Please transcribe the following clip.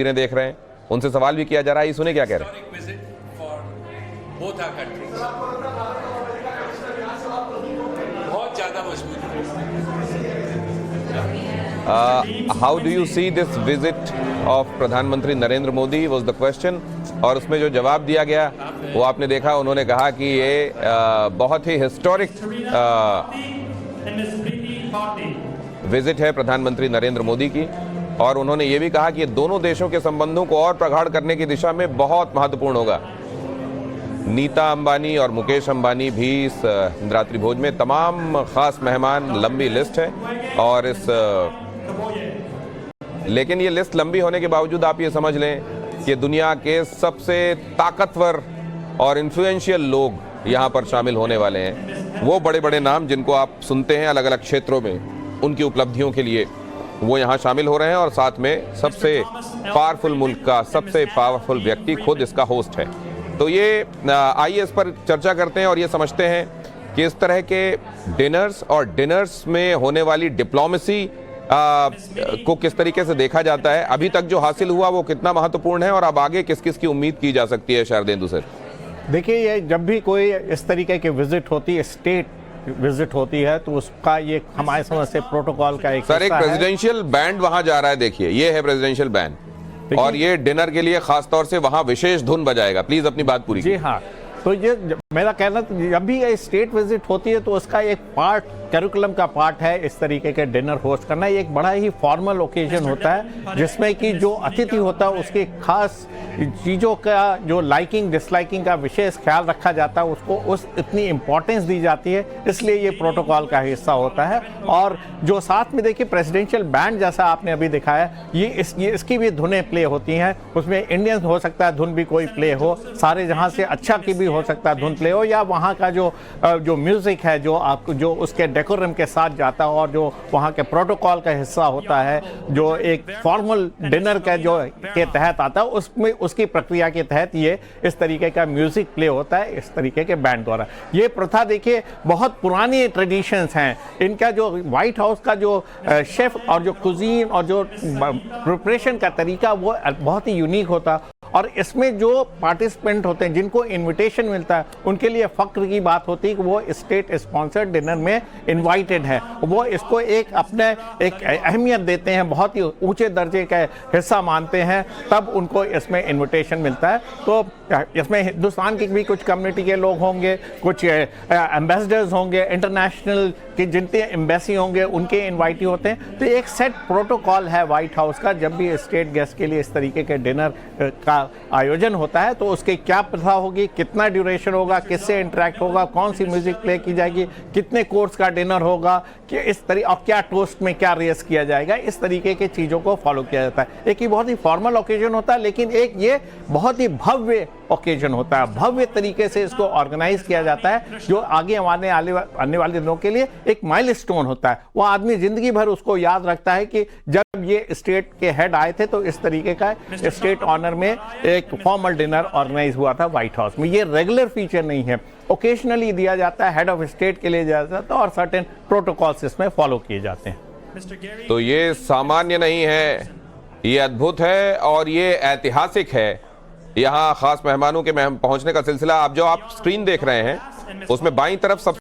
देख रहे हैं, उनसे सवाल भी किया जा रहा है। ये सुने क्या कह रहे हैं। बहुत ज्यादा मजबूत। How do you see this visit of प्रधानमंत्री Narendra Modi was the question. और उसमें जो जवाब दिया गया वो आपने देखा, उन्होंने कहा कि ये बहुत ही हिस्टोरिक विजिट है प्रधानमंत्री नरेंद्र मोदी की। और उन्होंने ये भी कहा कि ये दोनों देशों के संबंधों को और प्रगाढ़ करने की दिशा में बहुत महत्वपूर्ण होगा। नीता अंबानी और मुकेश अंबानी भी इस रात्रि भोज में, तमाम खास मेहमान, लंबी लिस्ट है। और लेकिन ये लिस्ट लंबी होने के बावजूद आप ये समझ लें कि दुनिया के सबसे ताकतवर और इन्फ्लुएंशियल लोग यहाँ पर शामिल होने वाले हैं। वो बड़े बड़े नाम जिनको आप सुनते हैं अलग अलग क्षेत्रों में, उनकी उपलब्धियों के लिए वो यहाँ शामिल हो रहे हैं। और साथ में सबसे पावरफुल मुल्क का सबसे पावरफुल व्यक्ति खुद इसका होस्ट है। तो ये आइए इस पर चर्चा करते हैं और ये समझते हैं कि इस तरह के डिनर्स और डिनर्स में होने वाली डिप्लोमेसी को किस तरीके से देखा जाता है, अभी तक जो हासिल हुआ वो कितना महत्वपूर्ण है, और अब आगे किस किस की उम्मीद की जा सकती है। शारदेंदु सर, देखिए, ये जब भी कोई इस तरीके की विजिट होती है, स्टेट विजिट होती है, तो उसका ये हमारे समझ से प्रोटोकॉल का एक सर, एक प्रेसिडेंशियल बैंड वहां जा रहा है। देखिए, ये है प्रेसिडेंशियल बैंड और ये डिनर के लिए खास तौर से वहां विशेष धुन बजाएगा। प्लीज अपनी बात पूरी। जी हाँ, तो ये मेरा कहना, जब भी ये स्टेट विजिट होती है तो उसका एक पार्ट, करिकुलम का पार्ट है इस तरीके के डिनर होस्ट करना। ये एक बड़ा ही फॉर्मल ओकेजन होता है जिसमें कि जो अतिथि होता है उसके खास चीज़ों का, जो लाइकिंग डिसलाइकिंग का विशेष ख्याल रखा जाता है, उसको उस इतनी इम्पोर्टेंस दी जाती है, इसलिए ये प्रोटोकॉल का हिस्सा होता है। और जो साथ में देखिए प्रेसिडेंशियल बैंड जैसा आपने अभी दिखाया, ये इसकी भी धुनें प्ले होती हैं। उसमें इंडियन हो सकता है धुन भी कोई प्ले हो, सारे जहाँ से अच्छा की भी हो सकता है धुन प्ले हो, या वहाँ का जो म्यूज़िक है जो आपको जो उसके डेकोरम के साथ जाता है और जो वहाँ के प्रोटोकॉल का हिस्सा होता है, जो एक फॉर्मल डिनर का जो के तहत आता है, उसमें उसकी प्रक्रिया के तहत ये इस तरीके का म्यूजिक प्ले होता है इस तरीके के बैंड द्वारा। ये प्रथा देखिए बहुत पुरानी ट्रेडिशंस हैं इनका। जो व्हाइट हाउस का जो शेफ और जो कुजीन और जो प्रिपरेशन का तरीका वो बहुत ही यूनिक होता। और इसमें जो पार्टिसिपेंट होते हैं, जिनको इनविटेशन मिलता है, उनके लिए फ़ख्र की बात होती है कि वो स्टेट स्पॉन्सर्ड डिनर में इनवाइटेड है। वो इसको एक अपने एक अहमियत देते हैं, बहुत ही ऊंचे दर्जे का हिस्सा मानते हैं, तब उनको इसमें इनविटेशन मिलता है। तो इसमें हिंदुस्तान की भी कुछ कम्युनिटी के लोग होंगे, कुछ एम्बेसडर्स होंगे, इंटरनेशनल के जितने एम्बेसी होंगे उनके इन्वाइटी होते हैं। तो एक सेट प्रोटोकॉल है व्हाइट हाउस का, जब भी स्टेट गेस्ट के लिए इस तरीके के डिनर का आयोजन होता है तो उसकी क्या प्रथा होगी, कितना ड्यूरेशन होगा, किससे इंटरेक्ट होगा, कौन सी म्यूजिक प्ले की जाएगी, कितने कोर्स का डिनर होगा, कि इस तरीके और क्या टोस्ट में क्या रेस किया जाएगा, इस तरीके की चीज़ों को फॉलो किया जाता है। एक ही बहुत ही फॉर्मल ओकेजन होता है, लेकिन एक ये बहुत ही भव्य ओकेजन होता है। भव्य तरीके से इसको ऑर्गेनाइज किया जाता है, जो आगे आने वाले दिनों के लिए एक माइलस्टोन होता है। वो आदमी जिंदगी भर उसको याद रखता है कि जब ये स्टेट के हेड आए थे तो इस तरीके का स्टेट ऑनर में एक फॉर्मल डिनर ऑर्गेनाइज हुआ था व्हाइट हाउस में। ये रेगुलर फीचर नहीं है, ओकेजनली दिया जाता है, हेड ऑफ स्टेट के लिए दिया जाता है और सर्टेन प्रोटोकॉल्स इसमें फॉलो किए जाते हैं। तो ये सामान्य नहीं है, ये अद्भुत है और ये ऐतिहासिक है। यहाँ खास मेहमानों के पहुंचने का सिलसिला, आप जो स्क्रीन देख रहे हैं उसमें बाईं तरफ सब